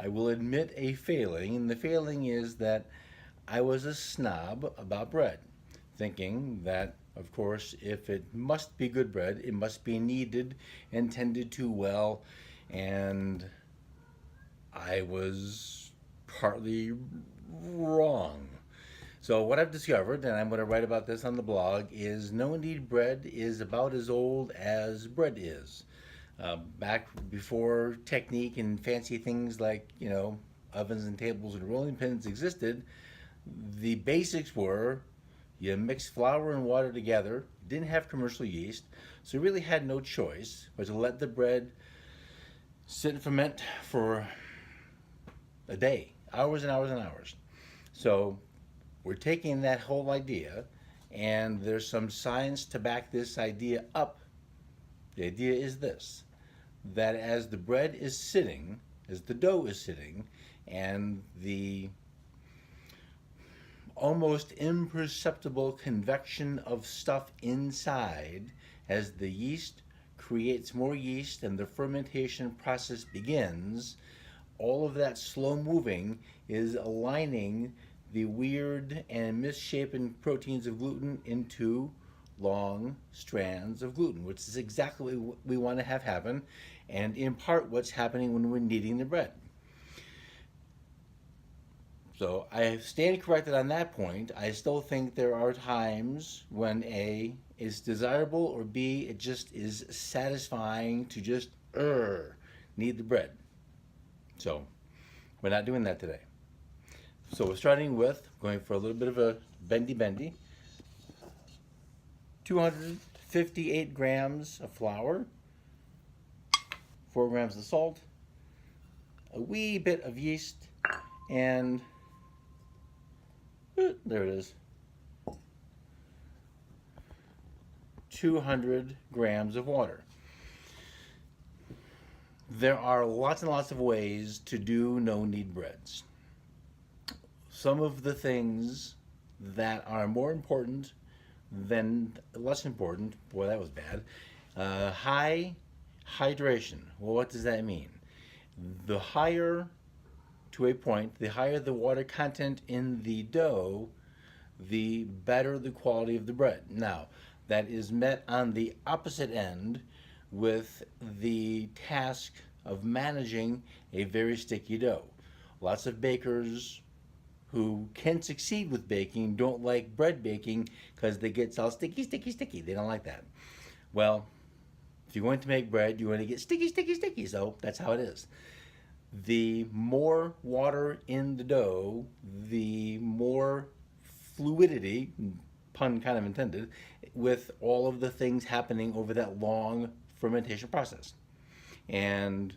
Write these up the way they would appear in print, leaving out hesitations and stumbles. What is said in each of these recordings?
I will admit a failing, and the failing is that I was a snob about bread, thinking that, of course, if it must be good bread, it must be kneaded and tended to well, and I was partly wrong. So what I've discovered, and I'm going to write about this on the blog, is no-knead bread is about as old as bread is. Back before technique and fancy things like, ovens and tables and rolling pins existed, the basics were you mix flour and water together, didn't have commercial yeast, so you really had no choice but to let the bread sit and ferment for a day, hours and hours and hours. So we're taking that whole idea, and there's some science to back this idea up. The idea is this, that as the bread is sitting, as the dough is sitting, and the almost imperceptible convection of stuff inside, as the yeast creates more yeast and the fermentation process begins, all of that slow moving is aligning the weird and misshapen proteins of gluten into long strands of gluten, which is exactly what we want to have happen, and in part what's happening when we're kneading the bread. So I stand corrected on that point. I still think there are times when A, is desirable, or B, it just is satisfying to just knead the bread. So we're not doing that today. So we're starting with, going for a little bit of a bendy, 258 grams of flour, 4 grams of salt, a wee bit of yeast, and there it is, 200 grams of water. There are lots and lots of ways to do no-knead breads. Some of the things that are more important than less important, boy, that was bad. High hydration. Well, what does that mean? The higher, to a point, the higher the water content in the dough, the better the quality of the bread. Now, that is met on the opposite end with the task of managing a very sticky dough. Lots of bakers who can succeed with baking don't like bread baking because they get all sticky. They don't like that. Well, if you're going to make bread, you're going to get sticky. So that's how it is. The more water in the dough, the more fluidity, pun kind of intended, with all of the things happening over that long fermentation process. And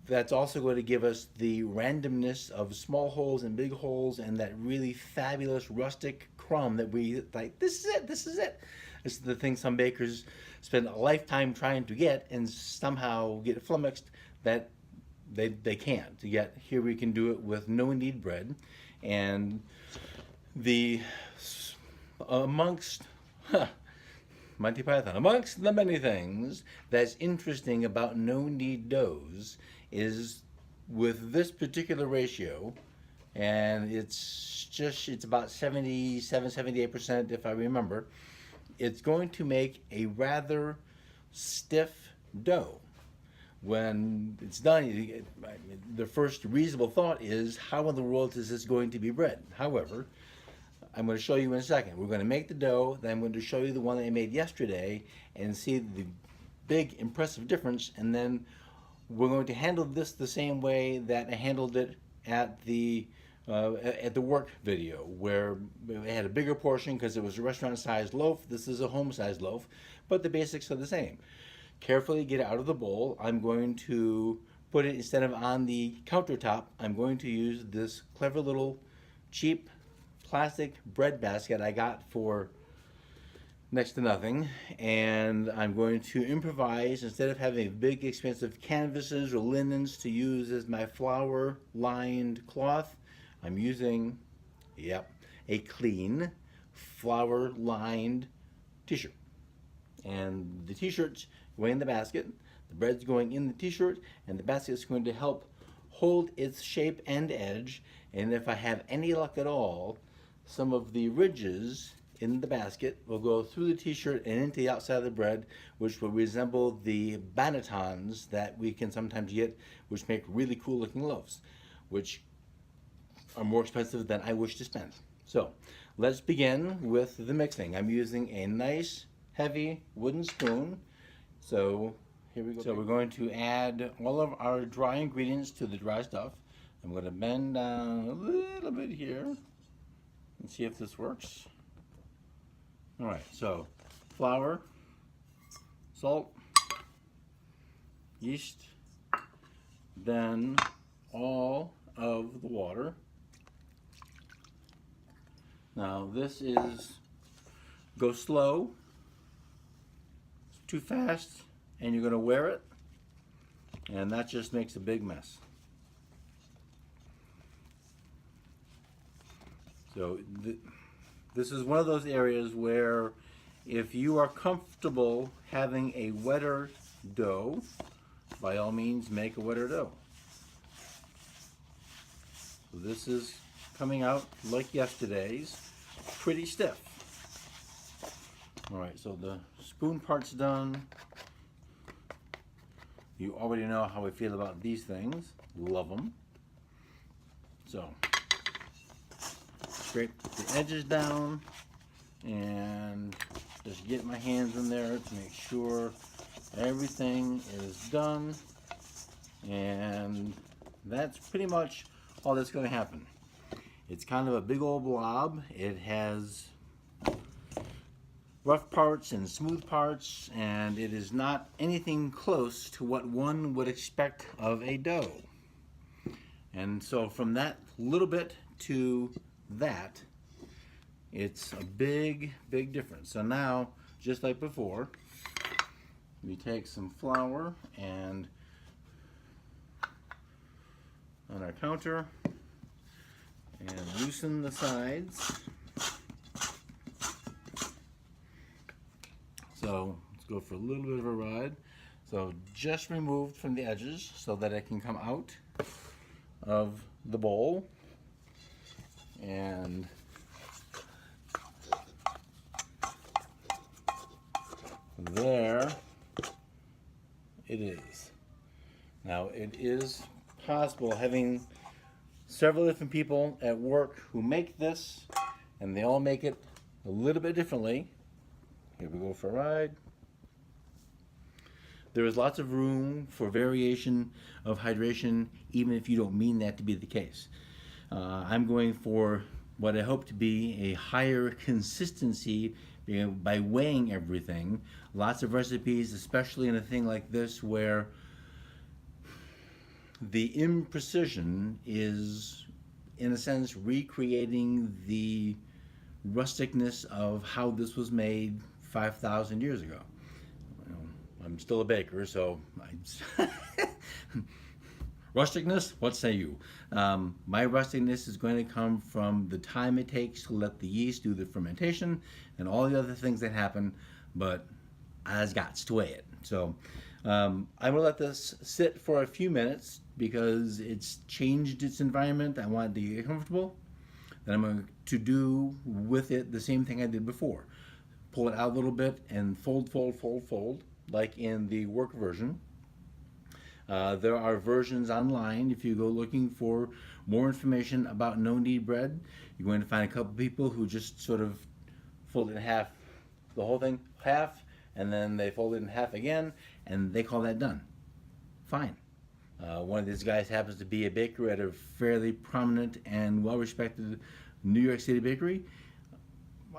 that's also going to give us the randomness of small holes and big holes and that really fabulous rustic crumb that we like, this is it. This is the thing some bakers spend a lifetime trying to get and somehow get flummoxed that they can't. Yet here we can do it with no-knead bread. And amongst Monty Python, amongst the many things that's interesting about no-knead doughs is with this particular ratio, and it's about 78% if I remember, it's going to make a rather stiff dough. When it's done, the first reasonable thought is, how in the world is this going to be bread? However, I'm going to show you in a second. We're going to make the dough, then I'm going to show you the one that I made yesterday and see the big impressive difference, and then we're going to handle this the same way that I handled it at the work video, where we had a bigger portion because it was a restaurant-sized loaf. This is a home-sized loaf, but the basics are the same. Carefully get it out of the bowl. I'm going to put it, instead of on the countertop, I'm going to use this clever little cheap plastic bread basket I got for next to nothing, and I'm going to improvise. Instead of having big expensive canvases or linens to use as my flour lined cloth, I'm using, a clean flour lined t-shirt. And the t-shirt's going in the basket, the bread's going in the t-shirt, and the basket's going to help hold its shape and edge, and if I have any luck at all, some of the ridges in the basket will go through the t-shirt and into the outside of the bread, which will resemble the bannetons that we can sometimes get, which make really cool looking loaves, which are more expensive than I wish to spend. So let's begin with the mixing. I'm using a nice heavy wooden spoon. So here we go. So we're going to add all of our dry ingredients to the dry stuff. I'm going to bend down a little bit here and see if this works. All right, so flour, salt, yeast, then all of the water. Now this is, go slow, too fast, and you're going to wear it, and that just makes a big mess. So this is one of those areas where if you are comfortable having a wetter dough, by all means make a wetter dough. So this is coming out like yesterday's, pretty stiff. All right, so the spoon part's done. You already know how I feel about these things. Love them. So scrape the edges down and just get my hands in there to make sure everything is done. And that's pretty much all that's going to happen. It's kind of a big old blob. It has rough parts and smooth parts, and it is not anything close to what one would expect of a dough. And so from that little bit to that, it's a big, big difference. So now, just like before, we take some flour and on our counter and loosen the sides. So let's go for a little bit of a ride. So just removed from the edges so that it can come out of the bowl. And there it is. Now it is possible, having several different people at work who make this, and they all make it a little bit differently. Here we go for a ride. There is lots of room for variation of hydration, even if you don't mean that to be the case. I'm going for what I hope to be a higher consistency by weighing everything. Lots of recipes, especially in a thing like this where the imprecision is, in a sense, recreating the rusticness of how this was made 5,000 years ago. I'm still a baker, so rusticness, what say you? My rusticness is going to come from the time it takes to let the yeast do the fermentation and all the other things that happen, but I've got to weigh it. So I'm going to let this sit for a few minutes because it's changed its environment. I want it to get comfortable. Then I'm going to do with it the same thing I did before. Pull it out a little bit and fold, fold, fold, fold, like in the work version. There are versions online. If you go looking for more information about no-knead bread, you're going to find a couple people who just sort of fold it in half, the whole thing half, and then they fold it in half again, and they call that done. Fine. One of these guys happens to be a baker at a fairly prominent and well-respected New York City bakery.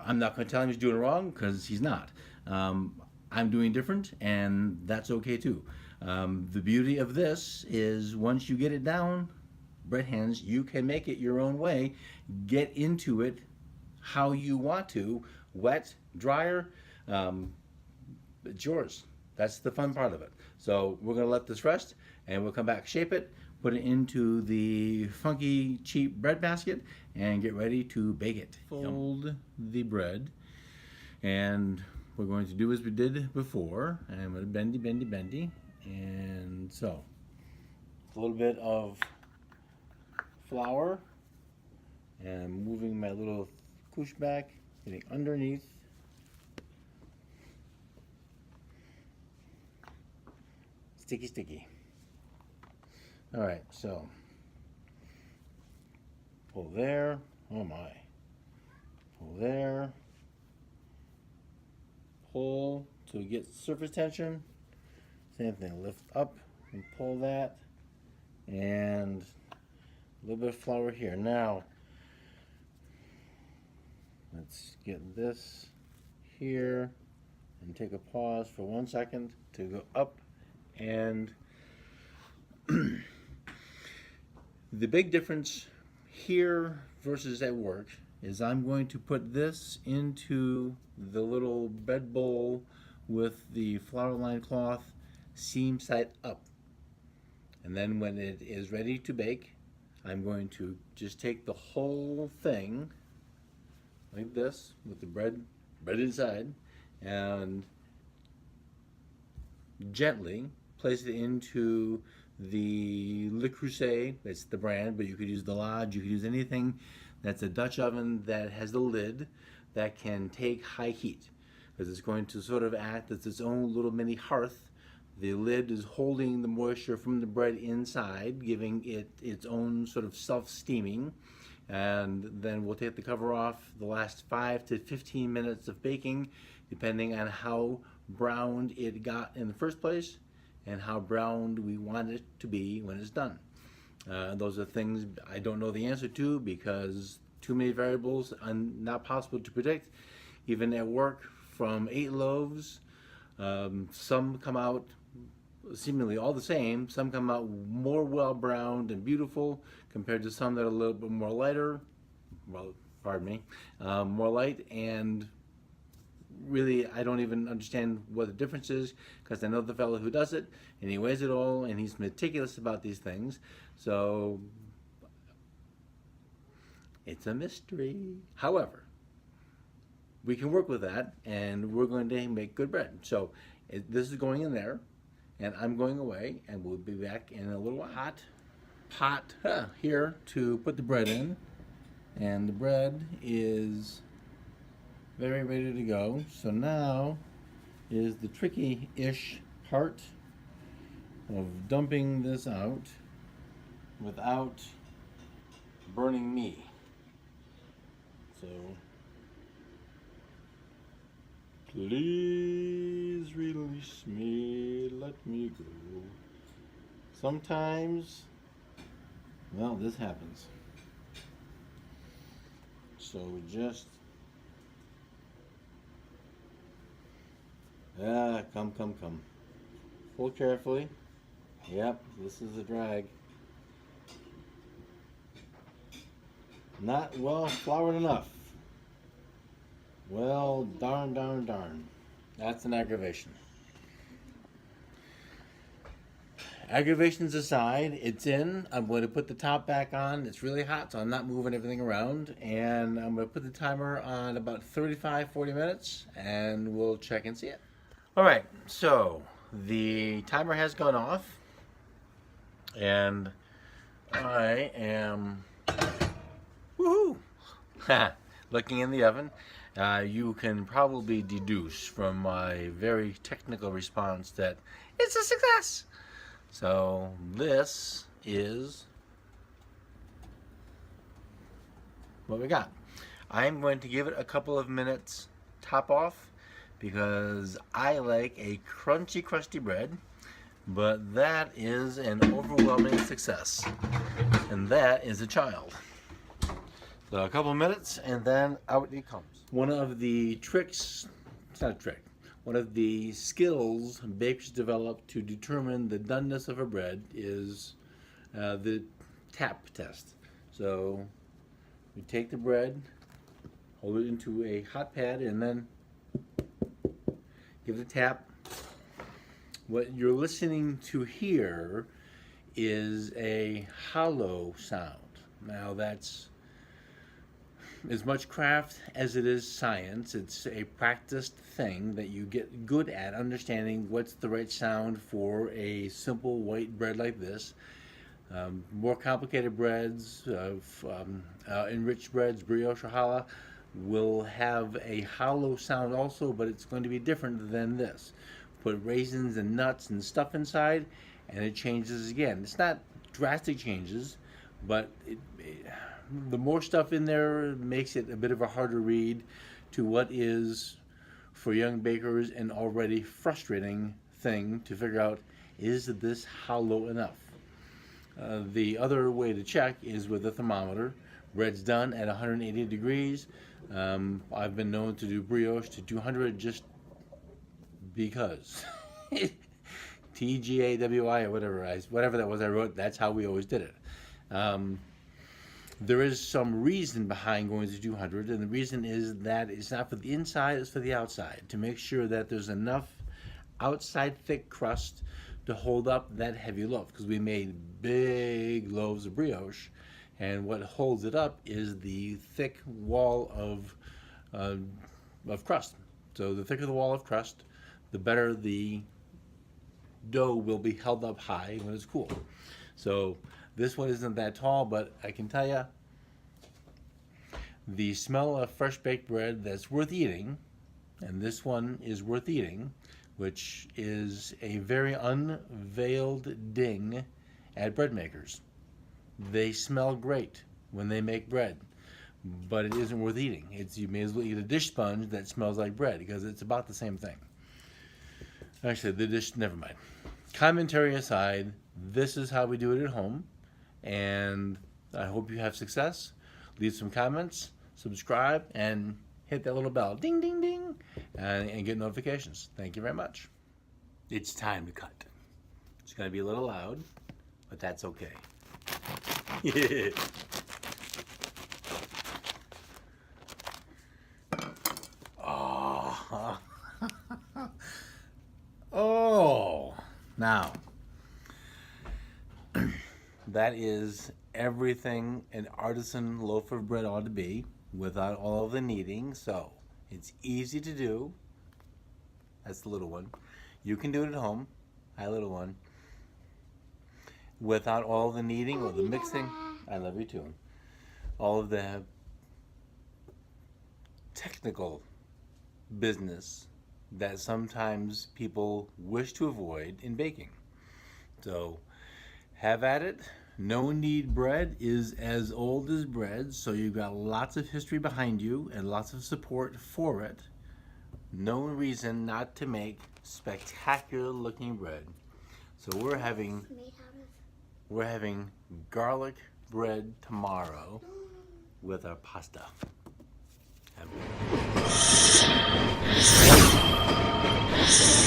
I'm not going to tell him he's doing it wrong, because he's not. I'm doing different, and that's okay too. The beauty of this is once you get it down, bread hands, you can make it your own way. Get into it how you want to, wet, drier, it's yours. That's the fun part of it. So we're going to let this rest, and we'll come back, shape it, put it into the funky, cheap bread basket, and get ready to bake it. Fold the bread, and we're going to do as we did before. I'm going to bendy, bendy, bendy, and so a little bit of flour and moving my little push back, getting underneath. Sticky, sticky. All right, so pull there. Oh my. Pull there. Pull to get surface tension. Same thing, lift up and pull that. And a little bit of flour here. Now, let's get this here and take a pause for 1 second to go up. And the big difference here versus at work is I'm going to put this into the little bread bowl with the flour lined cloth seam side up. And then when it is ready to bake, I'm going to just take the whole thing like this with the bread inside and gently place it into the Le Creuset. That's the brand, but you could use the Lodge, you could use anything that's a Dutch oven that has the lid that can take high heat, because it's going to sort of act as its own little mini hearth. The lid is holding the moisture from the bread inside, giving it its own sort of self-steaming. And then we'll take the cover off the last 5 to 15 minutes of baking, depending on how browned it got in the first place and how browned we want it to be when it's done. Those are things I don't know the answer to, because too many variables are not possible to predict. Even at work, from 8 loaves, some come out seemingly all the same. Some come out more well browned and beautiful compared to some that are a little bit more lighter, well, pardon me, more light. And really, I don't even understand what the difference is, because I know the fellow who does it, and he weighs it all, and he's meticulous about these things. So it's a mystery. However, we can work with that, and we're going to make good bread. So this is going in there, and I'm going away, and we'll be back in a little while. Hot pot here to put the bread in, and the bread is very ready to go. So now is the tricky-ish part of dumping this out without burning me. So please release me, let me go. Sometimes, well, this happens. So just come. Pull carefully. Yep, this is a drag. Not well floured enough. Well, darn. That's an aggravation. Aggravations aside, it's in. I'm going to put the top back on. It's really hot, so I'm not moving everything around. And I'm going to put the timer on about 35-40 minutes, and we'll check and see it. All right, so the timer has gone off, and I am, woohoo, looking in the oven. You can probably deduce from my very technical response that it's a success. So this is what we got. I'm going to give it a couple of minutes top off, because I like a crunchy, crusty bread, but that is an overwhelming success, and that is a child. So a couple of minutes, and then out it comes. One of the tricks, it's not a trick, one of the skills bakers develop to determine the doneness of a bread is the tap test. So we take the bread, hold it into a hot pad, and then give it a tap. What you're listening to here is a hollow sound. Now that's as much craft as it is science. It's a practiced thing that you get good at understanding what's the right sound for a simple white bread like this. More complicated breads, enriched breads, brioche or challah, will have a hollow sound also, but it's going to be different than this. Put raisins and nuts and stuff inside, and it changes again. It's not drastic changes, but the more stuff in there makes it a bit of a harder read to what is, for young bakers, an already frustrating thing to figure out, is this hollow enough? The other way to check is with a thermometer. Bread's done at 180 degrees. I've been known to do brioche to 200 just because. TGAWI or whatever that was I wrote, that's how we always did it. There is some reason behind going to 200, and the reason is that it's not for the inside, it's for the outside, to make sure that there's enough outside thick crust to hold up that heavy loaf, because we made big loaves of brioche, and what holds it up is the thick wall of crust. So the thicker the wall of crust, the better the dough will be held up high when it's cool. So this one isn't that tall, but I can tell you, the smell of fresh baked bread that's worth eating, and this one is worth eating, which is a very unveiled ding at bread makers. They smell great when they make bread, but it isn't worth eating. You may as well eat a dish sponge that smells like bread, because it's about the same thing. Actually, the dish, never mind. Commentary aside, this is how we do it at home, and I hope you have success. Leave some comments, subscribe, and hit that little bell, ding, ding, ding, and get notifications. Thank you very much. It's time to cut. It's going to be a little loud, but that's okay. Yeah. Oh. Oh. Now, that is everything an artisan loaf of bread ought to be, without all of the kneading. So it's easy to do. That's the little one. You can do it at home. Hi, little one. Without all the kneading or the mixing. I love you too. All of the technical business that sometimes people wish to avoid in baking. So have at it. No-knead bread is as old as bread, so you've got lots of history behind you and lots of support for it. No reason not to make spectacular looking bread. So we're having garlic bread tomorrow with our pasta. Have a good one.